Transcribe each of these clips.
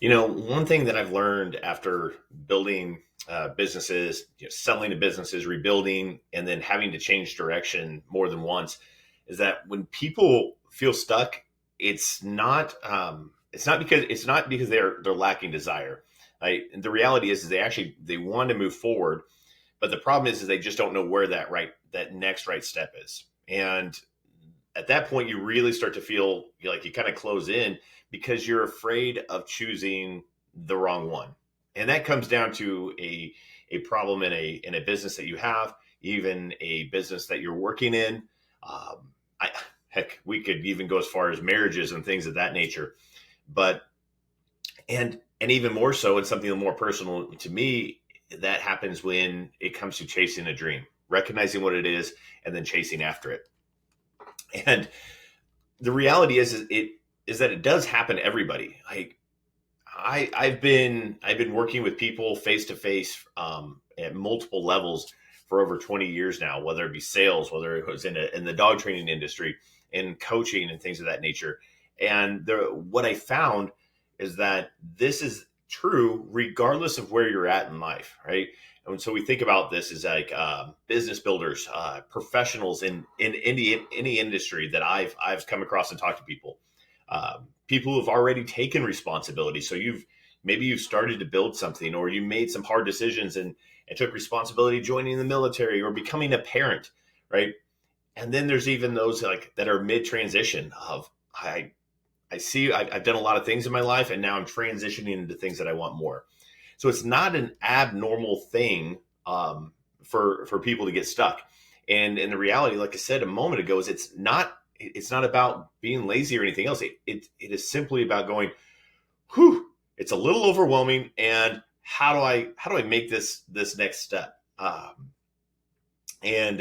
One thing that I've learned after building businesses, selling to businesses, rebuilding, and then having to change direction more than once, is that when people feel stuck, it's not because they're lacking desire. Right? And the reality is they want to move forward, but the problem is they just don't know where that next right step is. And at that point, you really start to feel like you kind of close in because you're afraid of choosing the wrong one. And that comes down to a problem in a business that you have, even a business that you're working in. Um, Heck, we could even go as far as marriages and things of that nature. But and even more so, and something more personal to me, that happens when it comes to chasing a dream, recognizing what it is, and then chasing after it. And the reality is that it does happen to everybody. Like I've been working with people face to face at multiple levels for over 20 years now, whether it be sales, whether it was in the dog training industry, in coaching and things of that nature. And what I found is that this is true regardless of where you're at in life, right? And so we think about this as like business builders, professionals in any industry that I've come across and talked to people, people who have already taken responsibility. So maybe you've started to build something, or you made some hard decisions and took responsibility joining the military or becoming a parent, right? And then there's even those like that are mid transition of I've done a lot of things in my life, and now I'm transitioning into things that I want more. So it's not an abnormal thing for people to get stuck. And the reality, like I said a moment ago, is it's not about being lazy or anything else. It is simply about going, whew, it's a little overwhelming, and how do I make this next step? And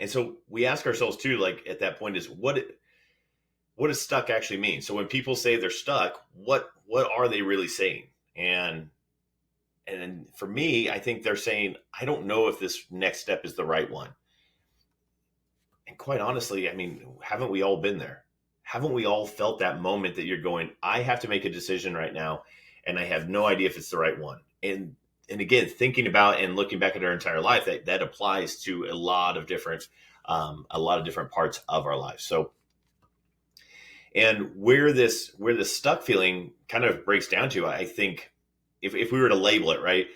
so we ask ourselves too, like at that point, is what does stuck actually mean? So when people say they're stuck, what are they really saying? And for me, I think they're saying, I don't know if this next step is the right one. And quite honestly, I mean, haven't we all been there? Haven't we all felt that moment that you're going, I have to make a decision right now, and I have no idea if it's the right one? And again, thinking about and looking back at our entire life, that applies to a lot of different parts of our lives. So, and where this stuck feeling kind of breaks down to, I think, if we were to label it right,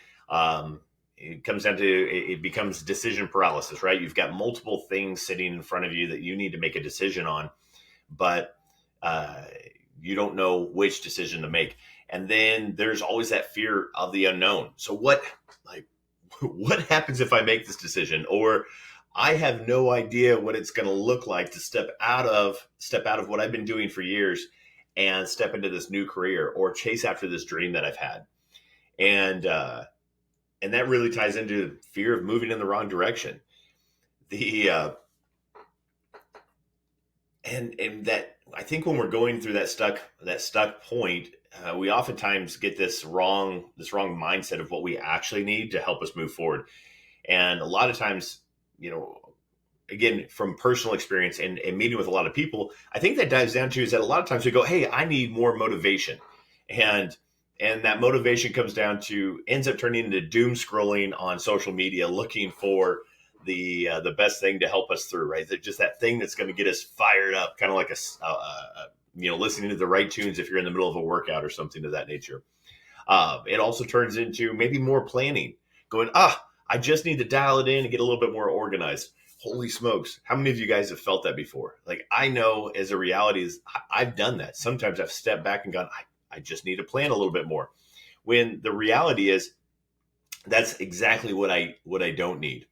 it comes down to it becomes decision paralysis, right? You've got multiple things sitting in front of you that you need to make a decision on, but uh, you don't know which decision to make. And then there's always that fear of the unknown. So like, what happens if I make this decision? Or I have no idea what it's going to look like to step out of what I've been doing for years and step into this new career or chase after this dream that I've had. And and that really ties into fear of moving in the wrong direction. The and that I think when we're going through that stuck point, we oftentimes get this wrong mindset of what we actually need to help us move forward. And a lot of times, you know, again, from personal experience and meeting with a lot of people, I think that dives down to is that a lot of times we go, hey, I need more motivation. And and that motivation comes down to ends up turning into doom scrolling on social media, looking for the best thing to help us through, right? Just that thing that's going to get us fired up, kind of like listening to the right tunes if you're in the middle of a workout or something of that nature. It also turns into maybe more planning, going, I just need to dial it in and get a little bit more organized. Holy smokes. How many of you guys have felt that before? Like, I know as a reality is I've done that. Sometimes I've stepped back and gone, I just need to plan a little bit more. When the reality is that's exactly what I don't need.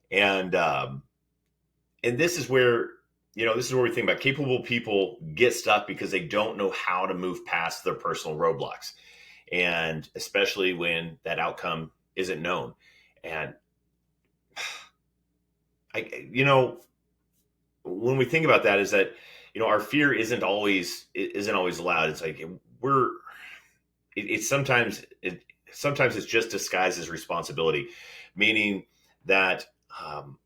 And and this is where we think about capable people get stuck because they don't know how to move past their personal roadblocks, and especially when that outcome isn't known. And I when we think about that, is that our fear isn't always loud. It's like we're it's sometimes it's just disguised as responsibility, meaning that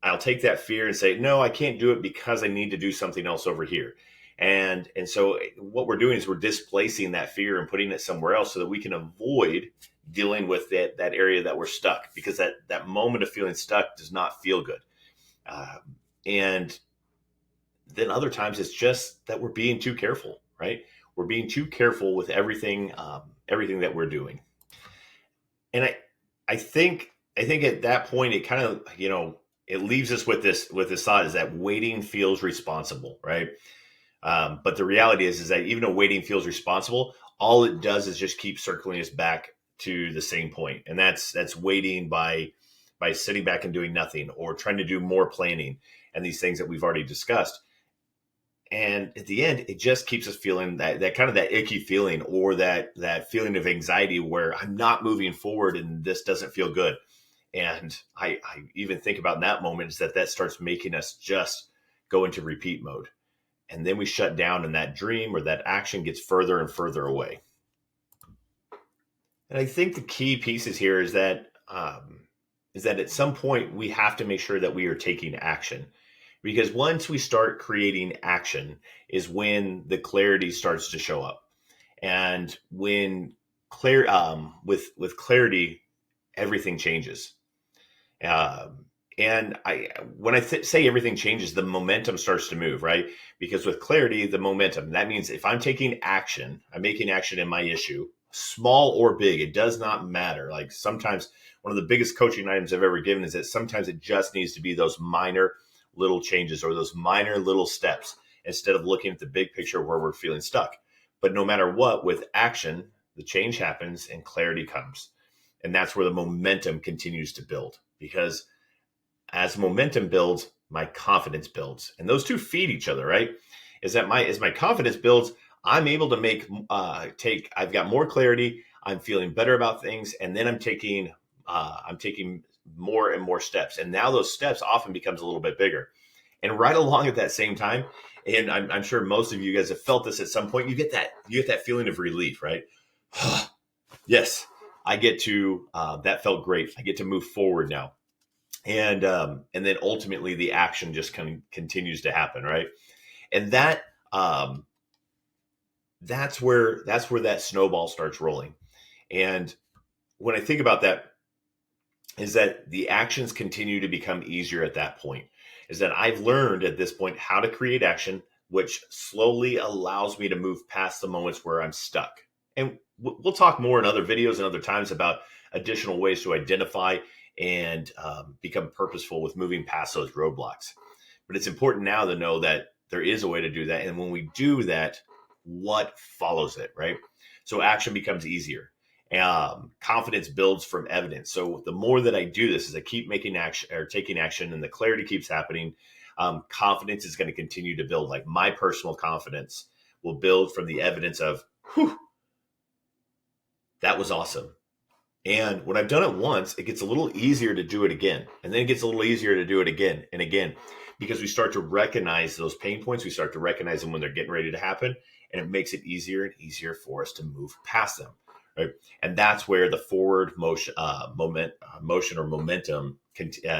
I'll take that fear and say, no, I can't do it because I need to do something else over here. And so what we're doing is we're displacing that fear and putting it somewhere else so that we can avoid dealing with that area that we're stuck, because that moment of feeling stuck does not feel good. And then other times it's just that we're being too careful, right? We're being too careful with everything that we're doing. And I think at that point it kind of, it leaves us with this thought, is that waiting feels responsible, right? But the reality is that even though waiting feels responsible, all it does is just keep circling us back to the same point, and that's waiting by sitting back and doing nothing, or trying to do more planning and these things that we've already discussed. And at the end, it just keeps us feeling that kind of that icky feeling, or that feeling of anxiety where I'm not moving forward and this doesn't feel good. And I even think about in that moment is that starts making us just go into repeat mode. And then we shut down, and that dream or that action gets further and further away. And I think the key pieces here is that at some point we have to make sure that we are taking action, because once we start creating action is when the clarity starts to show up. And when with clarity, everything changes. And when I say everything changes, the momentum starts to move, right? Because with clarity, the momentum, that means if I'm taking action, I'm making action in my issue, small or big, it does not matter. Like sometimes one of the biggest coaching items I've ever given is that sometimes it just needs to be those minor little changes, or those minor little steps, instead of looking at the big picture where we're feeling stuck. But no matter what, with action, the change happens and clarity comes. And that's where the momentum continues to build, because as momentum builds, my confidence builds, and those two feed each other, right? As my confidence builds, I'm able to I've got more clarity. I'm feeling better about things. And then I'm taking more and more steps. And now those steps often becomes a little bit bigger. And right along at that same time, and I'm sure most of you guys have felt this at some point, you get that feeling of relief, right? Yes, I get to, that felt great. I get to move forward now. And then ultimately the action just continues to happen, right? And that's where that snowball starts rolling. And when I think about that, is that the actions continue to become easier at that point. Is that I've learned at this point how to create action, which slowly allows me to move past the moments where I'm stuck. And we'll talk more in other videos and other times about additional ways to identify and become purposeful with moving past those roadblocks. But it's important now to know that there is a way to do that. And when we do that, what follows it, right? So action becomes easier. Confidence builds from evidence. So the more that I do this, as I keep making action or taking action, and the clarity keeps happening, confidence is going to continue to build. Like my personal confidence will build from the evidence of, whew, that was awesome. And when I've done it once, it gets a little easier to do it again. And then it gets a little easier to do it again and again, because we start to recognize those pain points. We start to recognize them when they're getting ready to happen. And it makes it easier and easier for us to move past them. Right. And that's where the forward motion, motion or momentum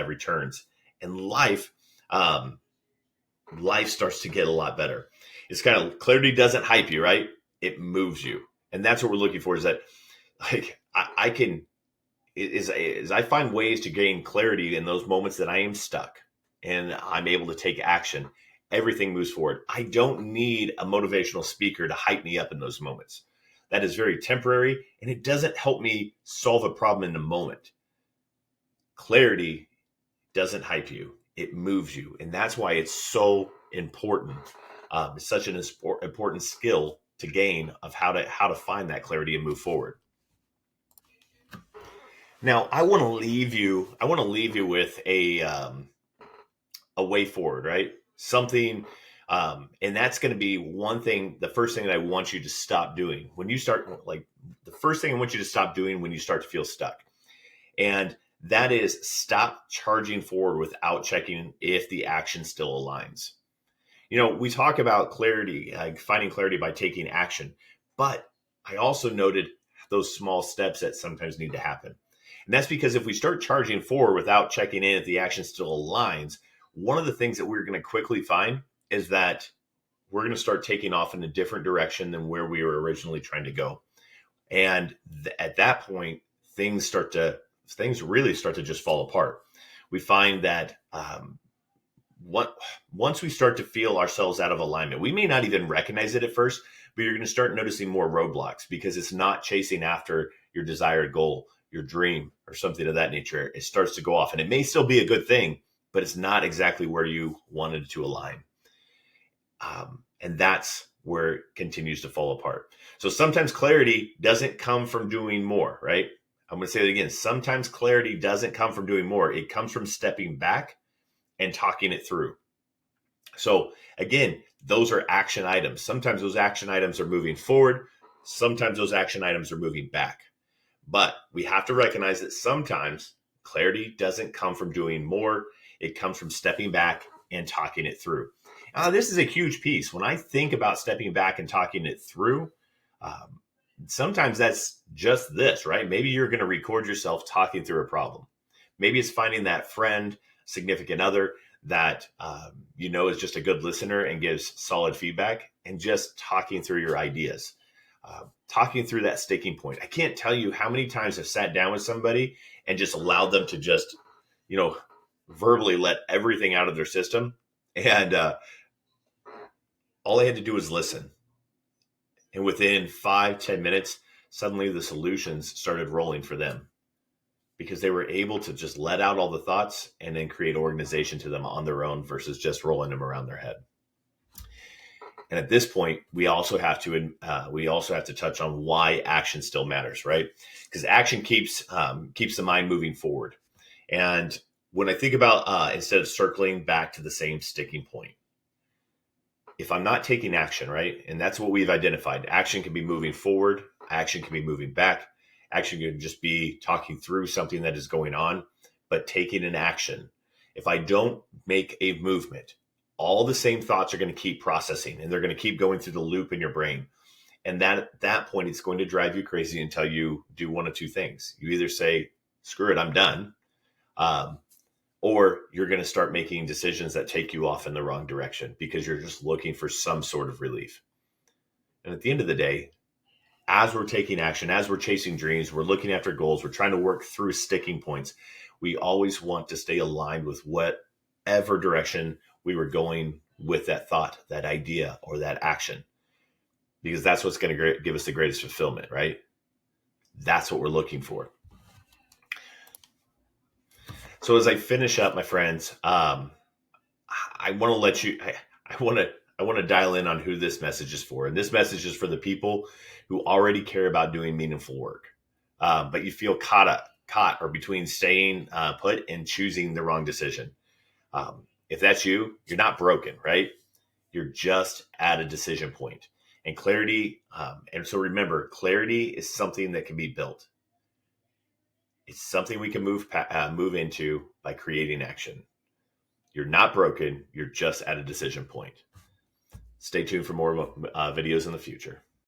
returns. And life starts to get a lot better. It's kind of, clarity doesn't hype you, right? It moves you. And that's what we're looking for, is that like I can, is I find ways to gain clarity in those moments that I am stuck and I'm able to take action. Everything moves forward. I don't need a motivational speaker to hype me up in those moments. That is very temporary, and it doesn't help me solve a problem in the moment. Clarity doesn't hype you. It moves you. And that's why it's so important. It's such an important skill to gain of how to find that clarity and move forward. Now, I want to leave you with a way forward, right? Something, and that's going to be the first thing that I want you to stop doing when you start, the first thing I want you to stop doing when you start to feel stuck. And that is, stop charging forward without checking if the action still aligns. We talk about clarity, like finding clarity by taking action, but I also noted those small steps that sometimes need to happen. And that's because if we start charging forward without checking in if the action still aligns, one of the things that we're going to quickly find is that we're going to start taking off in a different direction than where we were originally trying to go. And at that point, things really start to just fall apart. We find that once we start to feel ourselves out of alignment, we may not even recognize it at first, but you're going to start noticing more roadblocks because it's not chasing after your desired goal, your dream, or something of that nature. It starts to go off, and it may still be a good thing, but it's not exactly where you wanted to align. And that's where it continues to fall apart. So sometimes clarity doesn't come from doing more, right? I'm going to say it again. Sometimes clarity doesn't come from doing more. It comes from stepping back and talking it through. So again, those are action items. Sometimes those action items are moving forward. Sometimes those action items are moving back. But we have to recognize that sometimes clarity doesn't come from doing more. It comes from stepping back and talking it through. This is a huge piece. When I think about stepping back and talking it through, sometimes that's just this, right? Maybe you're going to record yourself talking through a problem. Maybe it's finding that friend, significant other that is just a good listener and gives solid feedback, and just talking through your ideas, talking through that sticking point. I can't tell you how many times I've sat down with somebody and just allowed them to just, verbally let everything out of their system. And all I had to do was listen. And within 5-10 minutes, suddenly the solutions started rolling for them because they were able to just let out all the thoughts and then create organization to them on their own versus just rolling them around their head. And at this point, we also have to touch on why action still matters, right? Because action keeps the mind moving forward. And when I think about instead of circling back to the same sticking point, if I'm not taking action, right? And that's what we've identified. Action can be moving forward. Action can be moving back. Action can just be talking through something that is going on, but taking an action. If I don't make a movement, all the same thoughts are going to keep processing, and they're going to keep going through the loop in your brain. And at that point, it's going to drive you crazy until you do one of two things. You either say, screw it, I'm done. Or you're going to start making decisions that take you off in the wrong direction because you're just looking for some sort of relief. And at the end of the day, as we're taking action, as we're chasing dreams, we're looking after goals, we're trying to work through sticking points. We always want to stay aligned with whatever direction we were going with that thought, that idea, or that action, because that's what's going to give us the greatest fulfillment, right? That's what we're looking for. So as I finish up, my friends, I want to let you, I want to dial in on who this message is for. And this message is for the people who already care about doing meaningful work, but you feel caught or between staying put and choosing the wrong decision. If that's you, you're not broken, right? You're just at a decision point. And clarity, and so remember, clarity is something that can be built. It's something we can move into by creating action. You're not broken. You're just at a decision point. Stay tuned for more videos in the future.